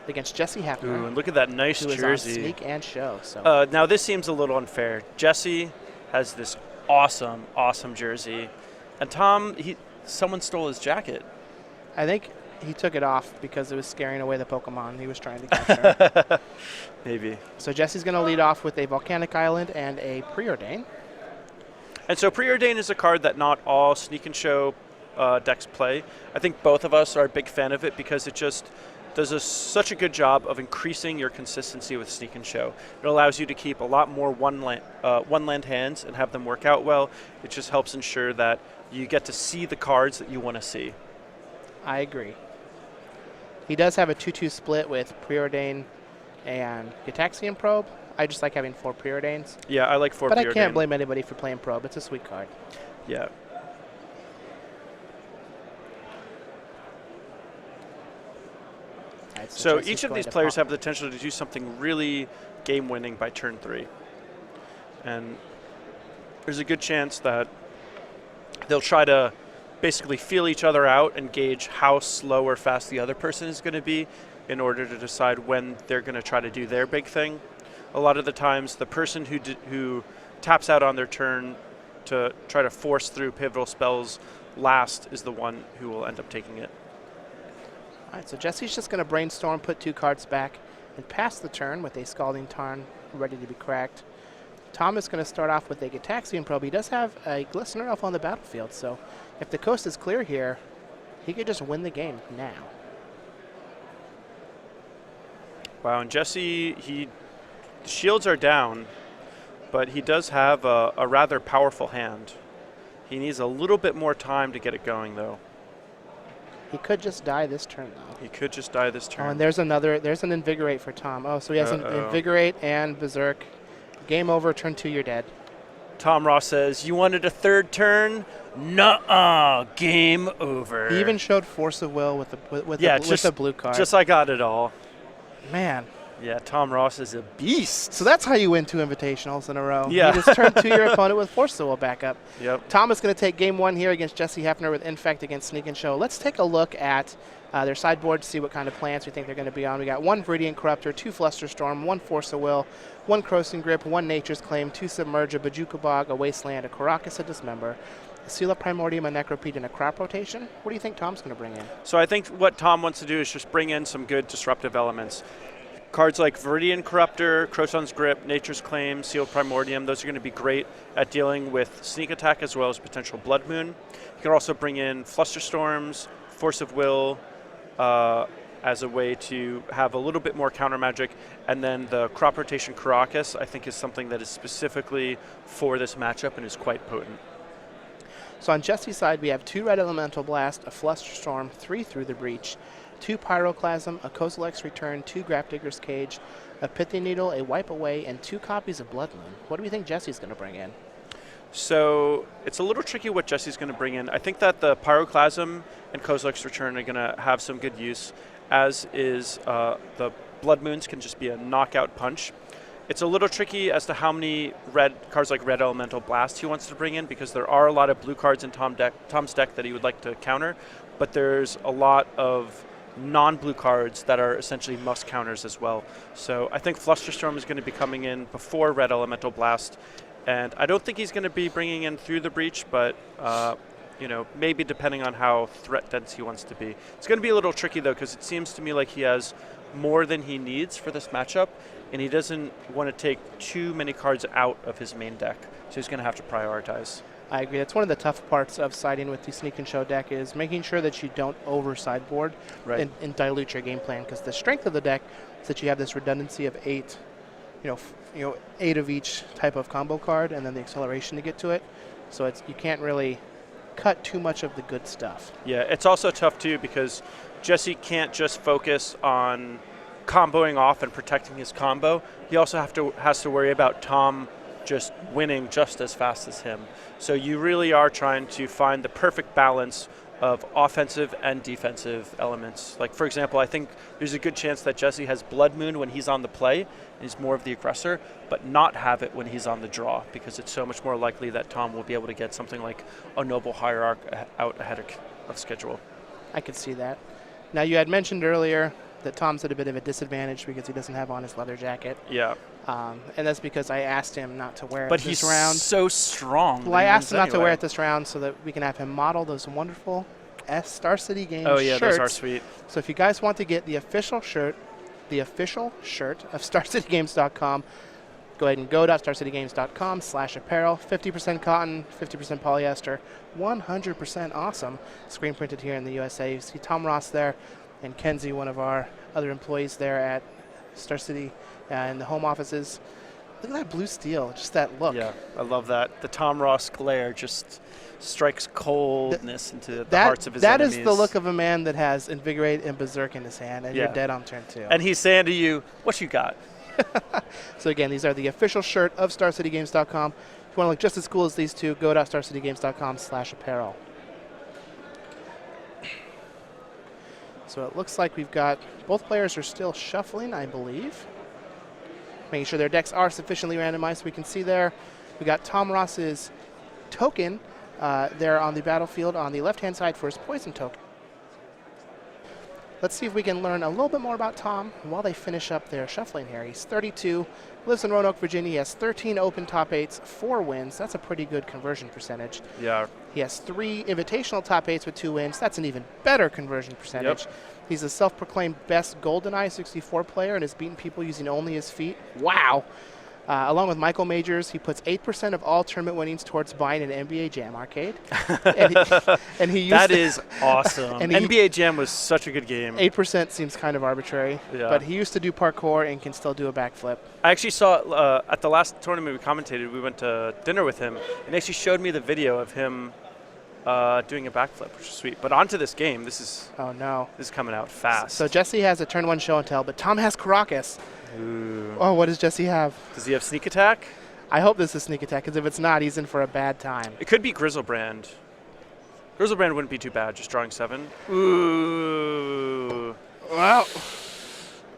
against Jessy Hefner. Ooh, and look at that nice who jersey. is on Sneak and Show. So Now this seems a little unfair. Jessy has this awesome, awesome jersey, and Tom, someone stole his jacket. I think he took it off because it was scaring away the Pokemon he was trying to capture. Maybe. So Jesse's going to lead off with a Volcanic Island and a Preordain. And so Preordain is a card that not all Sneak and Show decks play. I think both of us are a big fan of it because it just does such a good job of increasing your consistency with Sneak and Show. It allows you to keep a lot more one land hands and have them work out well. It just helps ensure that you get to see the cards that you want to see. I agree. He does have a 2-2 split with Preordain and Gitaxian Probe. I just like having 4 Preordains. Yeah, I like 4 But Preordain. I can't blame anybody for playing Probe. It's a sweet card. Yeah. Right, so Jesse's each of going these to players pop. have the potential to do something really game-winning by turn 3. And there's a good chance that they'll try to basically feel each other out and gauge how slow or fast the other person is going to be in order to decide when they're going to try to do their big thing. A lot of the times, the person who taps out on their turn to try to force through pivotal spells last is the one who will end up taking it. All right, so Jesse's just going to brainstorm, put 2 cards back, and pass the turn with a Scalding Tarn ready to be cracked. Tom is going to start off with a Gitaxian Probe. He does have a Glistener Elf on the battlefield, so if the coast is clear here, he could just win the game now. Wow, and Jessy, the shields are down, but he does have a rather powerful hand. He needs a little bit more time to get it going, though. He could just die this turn, though. He could just die this turn. Oh, and there's an Invigorate for Tom. Oh, so he has an Invigorate and Berserk. Game over, turn 2, you're dead. Tom Ross says, you wanted a 3rd turn? Nuh-uh, game over. He even showed Force of Will with the blue card. Just I got it all. Man. Yeah, Tom Ross is a beast. So that's how you win 2 invitationals in a row. Yeah. You just turn 2 your opponent with Force of Will back up. Yep. Tom is going to take game 1 here against Jessy Hefner with Infect against Sneak and Show. Let's take a look at their sideboard to see what kind of plans we think they're going to be on. We got 1 Viridian Corruptor, 2 Flusterstorm, 1 Force of Will, 1 Crossing Grip, 1 Nature's Claim, 2 Submerge, a Bajuka Bog, a Wasteland, a Karakas, a Dismember, a Seal of Primordium, a Necropede, and a Crop Rotation. What do you think Tom's going to bring in? So I think what Tom wants to do is just bring in some good disruptive elements. Cards like Viridian Corruptor, Croson's Grip, Nature's Claim, Seal of Primordium, those are going to be great at dealing with sneak attack as well as potential Blood Moon. You can also bring in Flusterstorms, Force of Will, as a way to have a little bit more counter magic. And then the Crop Rotation Karakas, I think, is something that is specifically for this matchup and is quite potent. So on Jesse's side, we have 2 Red Elemental Blast, a Flusterstorm, 3 Through the Breach, 2 Pyroclasm, a Kozilek's Return, 2 Grafdigger's Cage, a Pithy Needle, a Wipe Away, and 2 copies of Blood Moon. What do we think Jesse's going to bring in? So it's a little tricky what Jesse's going to bring in. I think that the Pyroclasm and Kozilek's Return are going to have some good use, as is the Blood Moons can just be a knockout punch. It's a little tricky as to how many cards like Red Elemental Blast he wants to bring in, because there are a lot of blue cards in Tom's deck that he would like to counter, but there's a lot of non-blue cards that are essentially must counters as well. So I think Flusterstorm is going to be coming in before Red Elemental Blast, and I don't think he's going to be bringing in Through the Breach, but maybe depending on how threat dense he wants to be. It's going to be a little tricky though, because it seems to me like he has more than he needs for this matchup, and he doesn't want to take too many cards out of his main deck, so he's going to have to prioritize. I agree. That's one of the tough parts of siding with the Sneak and Show deck, is making sure that you don't over sideboard and dilute your game plan, because the strength of the deck is that you have this redundancy of 8, 8 of each type of combo card, and then the acceleration to get to it. So you can't really cut too much of the good stuff. Yeah, it's also tough too, because Jessy can't just focus on comboing off and protecting his combo. He also has to worry about Tom just winning just as fast as him. So you really are trying to find the perfect balance of offensive and defensive elements. Like, for example, I think there's a good chance that Jessy has Blood Moon when he's on the play, and he's more of the aggressor, but not have it when he's on the draw, because it's so much more likely that Tom will be able to get something like a Noble Hierarch out ahead of schedule. I could see that. Now, you had mentioned earlier that Tom's at a bit of a disadvantage because he doesn't have on his leather jacket. Yeah. And that's because I asked him not to wear it But this he's round. so strong. Well, I asked him not to wear it this round so that we can have him model those wonderful Star City Games Oh, yeah, shirts. those are sweet. So if you guys want to get the official shirt of StarCityGames.com, go ahead and go.starcitygames.com/apparel. 50% cotton, 50% polyester, 100% awesome. Screen printed here in the USA. You see Tom Ross there and Kenzie, one of our other employees there at Star City in the home offices. Look at that blue steel, just that look. Yeah, I love that. The Tom Ross glare just strikes coldness into the hearts of his enemies. That is the look of a man that has Invigorate and Berserk in his hand, and you're dead on turn 2. And he's saying to you, what you got? So again, these are the official shirt of StarCityGames.com. If you want to look just as cool as these two, go to StarCityGames.com/apparel. So it looks like we've got both players are still shuffling, I believe. Making sure their decks are sufficiently randomized. We can see there we got Tom Ross's token there on the battlefield on the left-hand side for his poison token. Let's see if we can learn a little bit more about Tom while they finish up their shuffling here. He's 32, lives in Roanoke, Virginia. He has 13 open top 8s, 4 wins. That's a pretty good conversion percentage. Yeah. He has 3 invitational top 8s with 2 wins. That's an even better conversion percentage. Yep. He's a self-proclaimed best GoldenEye 64 player and has beaten people using only his feet. Wow. Along with Michael Majors, he puts 8% of all tournament winnings towards buying an NBA Jam arcade. and he used that is awesome. And NBA Jam was such a good game. 8% seems kind of arbitrary, but he used to do parkour and can still do a backflip. I actually saw at the last tournament we commentated, we went to dinner with him, and he actually showed me the video of him doing a backflip, which is sweet. But onto this game, this is coming out fast. So Jessy has a turn 1 show and tell, but Tom has Caracas. Ooh. Oh, what does Jessy have? Does he have sneak attack? I hope this is sneak attack, because if it's not, he's in for a bad time. It could be Grizzlebrand. Grizzlebrand wouldn't be too bad, just drawing 7. Ooh. Well.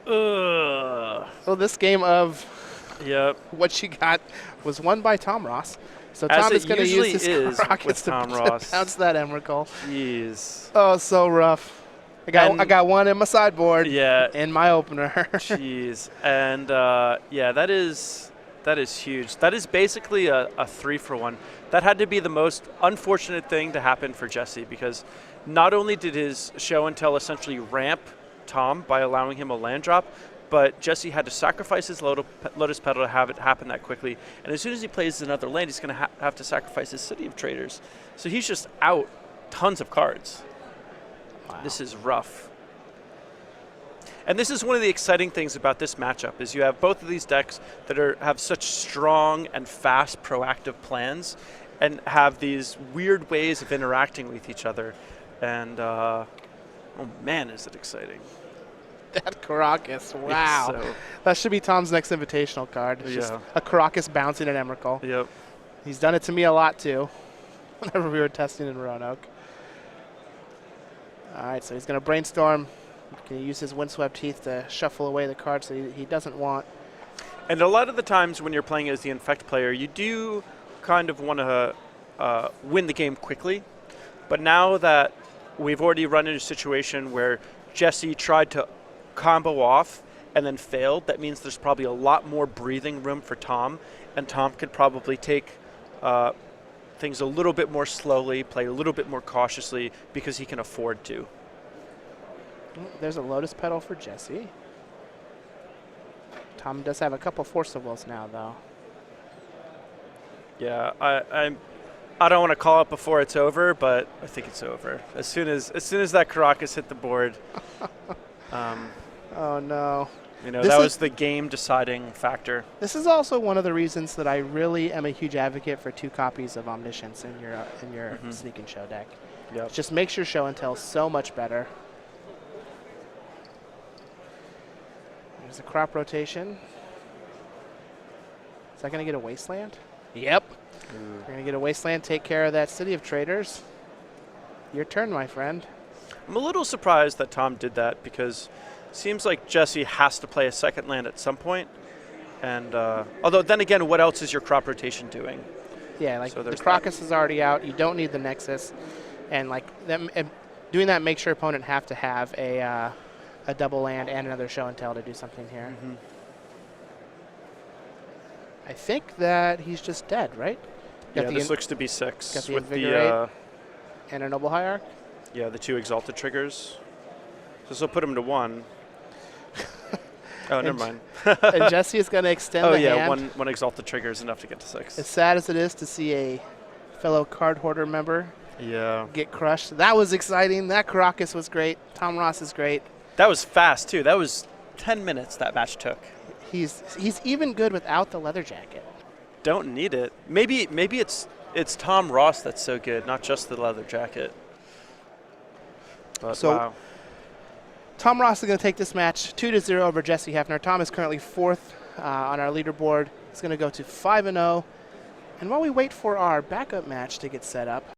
Ugh. So this game of what she got was won by Tom Ross. So Tom is going to use his Caracas to bounce that Emrakul. Jeez. Oh, so rough. I got one in my sideboard. Yeah. In my opener. Jeez. And that is huge. That is basically a 3-for-1. That had to be the most unfortunate thing to happen for Jessy, because not only did his show and tell essentially ramp Tom by allowing him a land drop, but Jessy had to sacrifice his Lotus Petal to have it happen that quickly. And as soon as he plays another land, he's going to have to sacrifice his City of Traders. So he's just out tons of cards. Wow. This is rough. And this is one of the exciting things about this matchup, is you have both of these decks that have such strong and fast proactive plans and have these weird ways of interacting with each other. And, oh man, is it exciting. That Caracas, wow. So that should be Tom's next invitational card. It's just a Caracas bouncing an Emrakul. Yep. He's done it to me a lot, too, whenever we were testing in Roanoke. All right, so he's going to brainstorm. Can he use his windswept teeth to shuffle away the cards that he doesn't want? And a lot of the times when you're playing as the Infect player, you do kind of want to win the game quickly. But now that we've already run into a situation where Jessy tried to combo off and then failed, that means there's probably a lot more breathing room for Tom, and Tom could probably take things a little bit more slowly, play a little bit more cautiously, because he can afford to. There's a Lotus Petal for Jessy. Tom does have a couple Force of Wills now, though. Yeah, I don't want to call it before it's over, but I think it's over. As soon as that Caracas hit the board. Oh no. You know, that was the game-deciding factor. This is also one of the reasons that I really am a huge advocate for 2 copies of Omniscience in your Sneak and Show deck. Yep. It just makes your show and tell so much better. There's a crop rotation. Is that going to get a Wasteland? Yep. We're going to get a Wasteland, take care of that City of Traders. Your turn, my friend. I'm a little surprised that Tom did that, because it seems like Jessy has to play a second land at some point. And although then again, what else is your crop rotation doing? Yeah, like so the Crocus is already out. You don't need the Nexus. And like doing that makes your opponent have to have a a double land and another show and tell to do something here. Mm-hmm. I think that he's just dead, right? Yeah, this looks to be 6 got the with Invigorate and a Noble Hierarch. Yeah, the 2 Exalted triggers. So this will put him to 1. Oh, never mind. And Jessy is going to extend the hand. one Exalted trigger is enough to get to 6. As sad as it is to see a fellow card hoarder member get crushed. That was exciting. That Caracas was great. Tom Ross is great. That was fast, too. That was 10 minutes that match took. He's even good without the leather jacket. Don't need it. Maybe it's Tom Ross that's so good, not just the leather jacket. But so wow. Tom Ross is going to take this match 2-0 over Jessy Hefner. Tom is currently 4th on our leaderboard. He's going to go to 5-0. And while we wait for our backup match to get set up,